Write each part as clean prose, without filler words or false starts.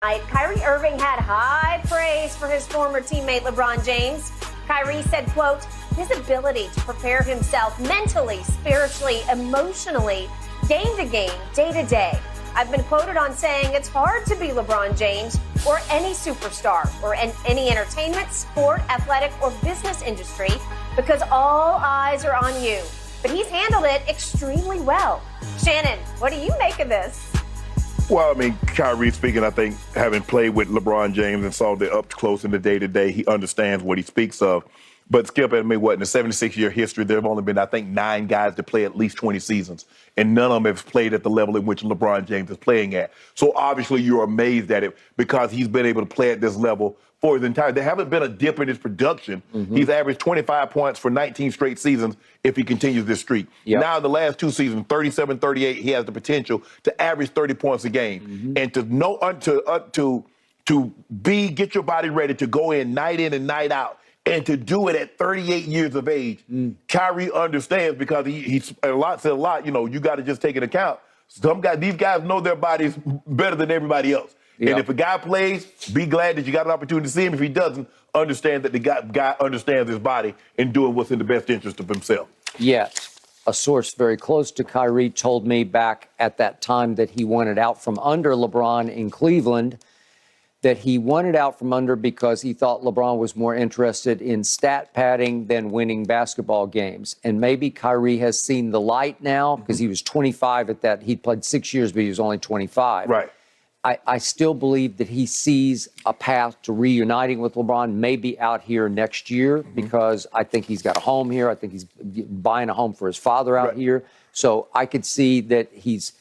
Kyrie Irving had high praise for his former teammate LeBron James. Kyrie said, quote, his ability to prepare himself mentally, spiritually, emotionally, game to game, day to day. I've been quoted on saying it's hard to be LeBron James or any superstar or in any entertainment, sport, athletic, or business industry because all eyes are on you. But he's handled it extremely well. Shannon, what do you make of this? Well, I mean, Kyrie speaking, I think, having played with LeBron James and saw the up close in the day-to-day, he understands what he speaks of. But Skip, I mean, what, in the 76-year history, there have only been, I think, 9 guys to play at least 20 seasons. And none of them have played at the level in which LeBron James is playing at. So obviously you're amazed at it because he's been able to play at this level for his entire. There haven't been a dip in his production. He's averaged 25 points for 19 straight seasons if he continues this streak. Now, in the last 2 seasons, 37, 38, he has the potential to average 30 points a game. And to know, get your body ready to go in and night out, and to do it at 38 years of age, Kyrie understands because he said a lot, you know, you got to just take into account. These guys know their bodies better than everybody else. And if a guy plays, be glad that you got an opportunity to see him. If he doesn't, understand that the guy understands his body and doing what's in the best interest of himself. Yet, a source very close to Kyrie told me back at that time that he wanted out from under LeBron in Cleveland, that he wanted out from under because he thought LeBron was more interested in stat padding than winning basketball games. And maybe Kyrie has seen the light now because he was 25 at that. He played 6 years, but he was only 25. Right. I still believe that he sees a path to reuniting with LeBron, maybe out here next year, because I think he's got a home here. I think he's buying a home for his father out here. So I could see that he's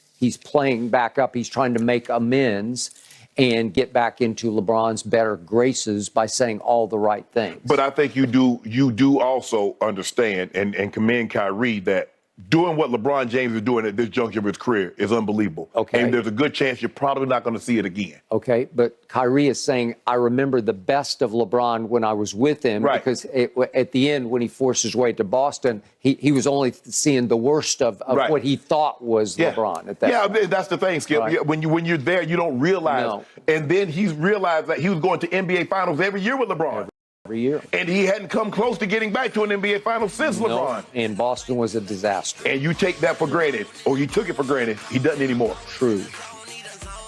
playing back up. He's trying to make amends and get back into LeBron's better graces by saying all the right things. But I think you do also understand and commend Kyrie that doing what LeBron James is doing at this juncture of his career is unbelievable. Okay. And there's a good chance you're probably not going to see it again. Okay, but Kyrie is saying, I remember the best of LeBron when I was with him, because at the end, when he forced his way to Boston, he was only seeing the worst of what he thought was LeBron at that point. That's the thing, Skip. When you're there, you don't realize. No. And then he's realized that he was going to NBA Finals every year with LeBron. Every year. And he hadn't come close to getting back to an NBA Finals since LeBron. And Boston was a disaster. And you take that for granted, or you took it for granted. He doesn't anymore. True.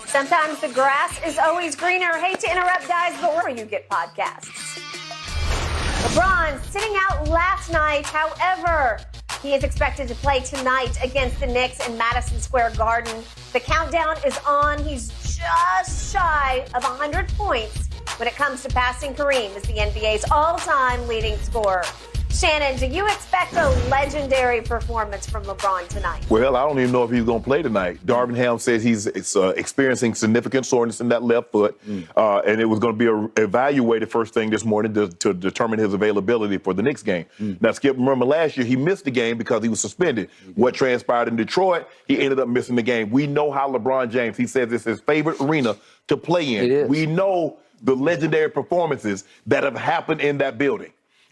Sometimes the grass is always greener. Hate to interrupt, guys, but where you get podcasts. LeBron sitting out last night. However, he is expected to play tonight against the Knicks in Madison Square Garden. The countdown is on. He's just shy of 100 points when it comes to passing Kareem as the NBA's all-time leading scorer. Shannon, do you expect a legendary performance from LeBron tonight? Well, I don't even know if he's going to play tonight. Darvin Ham says he's experiencing significant soreness in that left foot, and it was going to be evaluated first thing this morning to determine his availability for the Knicks game. Now, Skip, remember last year he missed the game because he was suspended. What transpired in Detroit, he ended up missing the game. We know how LeBron James, he says it's his favorite arena to play in. It is. We know the legendary performances that have happened in that building.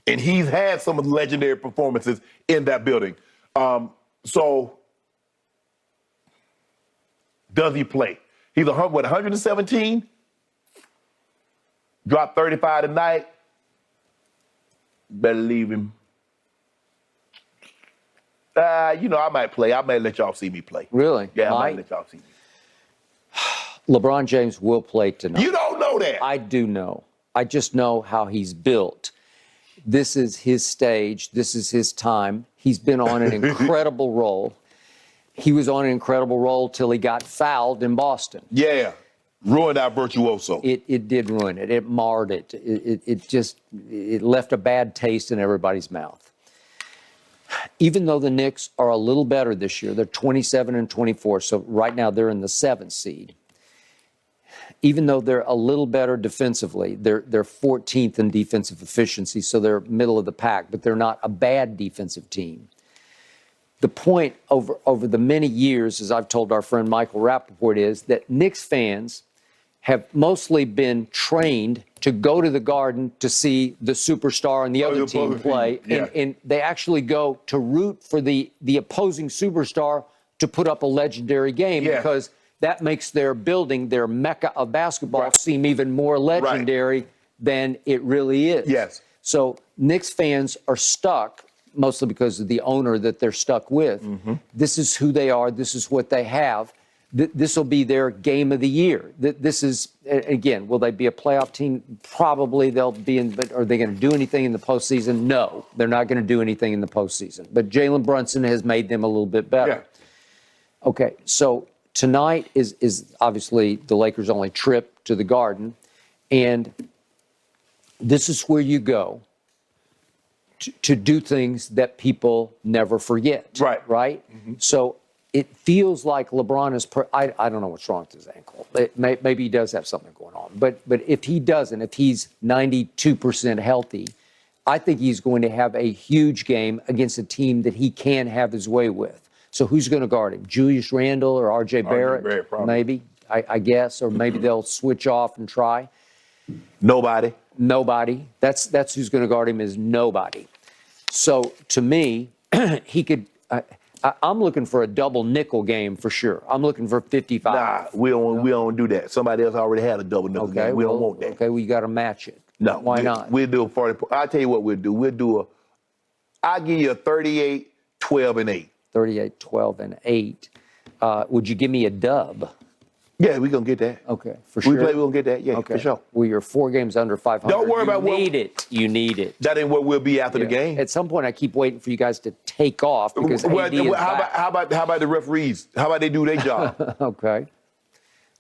And he's had some of the legendary performances in that building. So, does he play? He's 117? Dropped 35 tonight. Better leave him. You know, I might play. I might let y'all see me play. Really? Yeah, I might let y'all see me. LeBron James will play tonight. You don't know that. I do know. I just know how he's built. This is his stage. This is his time. He's been on an incredible roll. He was on an incredible roll till he got fouled in Boston. Yeah. Ruined our virtuoso. It did ruin it. It marred it. It left a bad taste in everybody's mouth. Even though the Knicks are a little better this year, they're 27 and 24, so right now they're in the 7th seed. Even though they're a little better defensively, they're 14th in defensive efficiency, so they're middle of the pack, but they're not a bad defensive team. The point over the many years, as I've told our friend Michael Rappaport, is that Knicks fans have mostly been trained to go to the Garden to see the superstar and the other team play, and they actually go to root for the opposing superstar to put up a legendary game because that makes their building, their mecca of basketball, Right. seem even more legendary than it really is. Yes. So Knicks fans are stuck, mostly because of the owner that they're stuck with. This is who they are. This is what they have. This will be their game of the year. This is, again, will they be a playoff team? Probably they'll be in, but are they going to do anything in the postseason? No, they're not going to do anything in the postseason. But Jalen Brunson has made them a little bit better. Yeah. Okay, so tonight is obviously the Lakers' only trip to the Garden. And this is where you go to do things that people never forget. Right. Right? So it feels like LeBron is, I don't know what's wrong with his ankle. Maybe he does have something going on. But if he doesn't, if he's 92% healthy, I think he's going to have a huge game against a team that he can have his way with. So who's going to guard him? Julius Randle or R.J. Barrett? probably. Maybe, I guess. Or maybe they'll switch off and try. Nobody. That's who's going to guard him, is nobody. So to me, he could. I'm looking for a double nickel game for sure. I'm looking for 55. Nah, we don't do that. Somebody else already had a double nickel game. We don't want that. Okay, well, you got to match it. No. Why not? We'll do a 40. I'll tell you what we'll do. I'll give you a 38, 12, and 8. 38, 12, and 8. Would you give me a dub? Yeah, we're going to get that. Okay, for sure. We're going to get that. Yeah, Okay. for sure. Well, you're 4 games under 500. Don't worry about what. You need it. You need it. That ain't what we'll be after the game. At some point, I keep waiting for you guys to take off because AD is back. How about the referees? How about they do their job? Okay.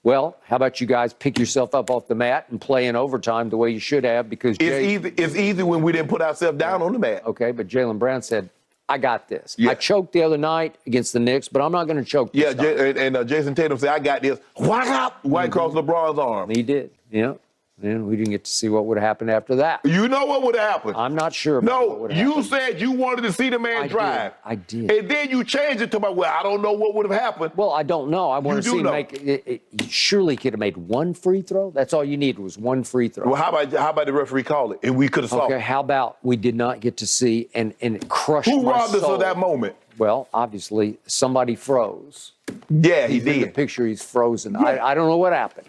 Well, how about you guys pick yourself up off the mat and play in overtime the way you should have, because It's easy when we didn't put ourselves down on the mat. Okay, but Jaylen Brown said, I got this. Yeah. I choked the other night against the Knicks, but I'm not going to choke this time. Jason Tatum said, I got this. Whack up! Right across LeBron's arm. He did. Yeah. And we didn't get to see what would have happened after that. You know what would have happened? I'm not sure about what No, would have you happened. said you wanted to see the man drive. I did. And then you changed it to I don't know what would have happened. Well, I don't know. I want to do see him know. make it. Surely he could have made one free throw. That's all you needed was one free throw. Well, how about the referee call it? And we could have saw Okay, it. how about we did not get to see and it crushed Who my robbed us soul. of that moment? Well, obviously, somebody froze. Yeah, he In the did. picture, he's frozen. Yeah. I don't know what happened.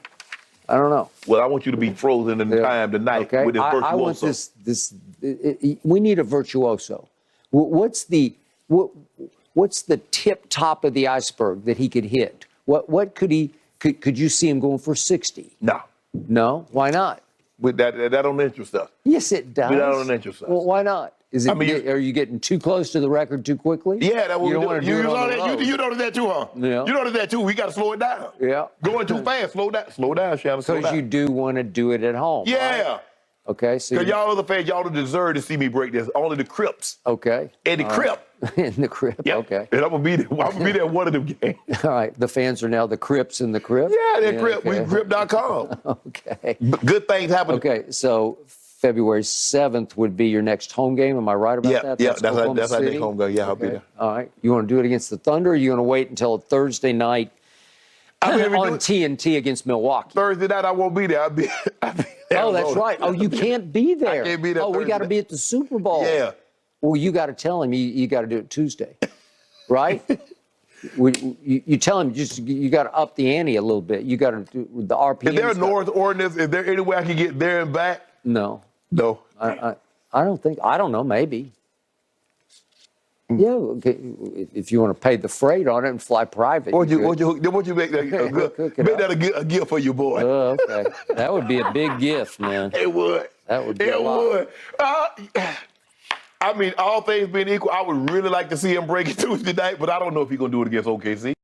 I don't know. Well, I want you to be frozen in time tonight Okay, with this virtuoso. I want we need a virtuoso. What's the tip top of the iceberg that he could hit? What could you see him going for 60? No. No, why not? With that don't interest us. Yes, it does. That don't interest us. Well, why not? Is it? I mean, Are you getting too close to the record too quickly? Yeah, that's what you don't we want do. to do it on the You road. noticed that too, huh? Yeah. You noticed that too. We got to slow it down. Yeah. Going too fast. Slow down. Slow down, Shannon. Slow Because down. you do want to do it at home. Yeah. Right? Okay. So Because y'all other fans, y'all don't deserve to see me break this. Only the Crips. okay. And the Crip. In the crib. Yeah. Okay. And I'm gonna be there. I'm gonna be there at one of them games. All right. The fans are now the Crips in the crib. Yeah, they're Crip. okay. We Crip.com. Okay. Good things happen. Okay. So February 7th would be your next home game. Am I right about Yeah, that? yeah, that's Oklahoma our next City? home game. Yeah, I'll be Okay. there. All right. You want to do it against the Thunder, or are you going to wait until a Thursday night I mean, if we do on it TNT against Milwaukee? Thursday night, I won't be there. I'll be Oh, that's right. Oh, you can't be there. I can't be there Oh, we got to Thursday. be at the Super Bowl. Yeah. Well, you got to tell him you got to do it Tuesday, right? You tell him you got to up the ante a little bit. You got to do the RPM. Is there a North ordinance? Is there any way I can get there and back? No, No. I don't think. I don't know. Maybe. Yeah, okay. If you want to pay the freight on it and fly private. What you make that Cook it make up. that a gift for your boy? Oh, okay. That would be a big gift, man. It would. That would be It a lot. would. I mean, all things being equal, I would really like to see him break it Tuesday night, but I don't know if he's gonna do it against OKC.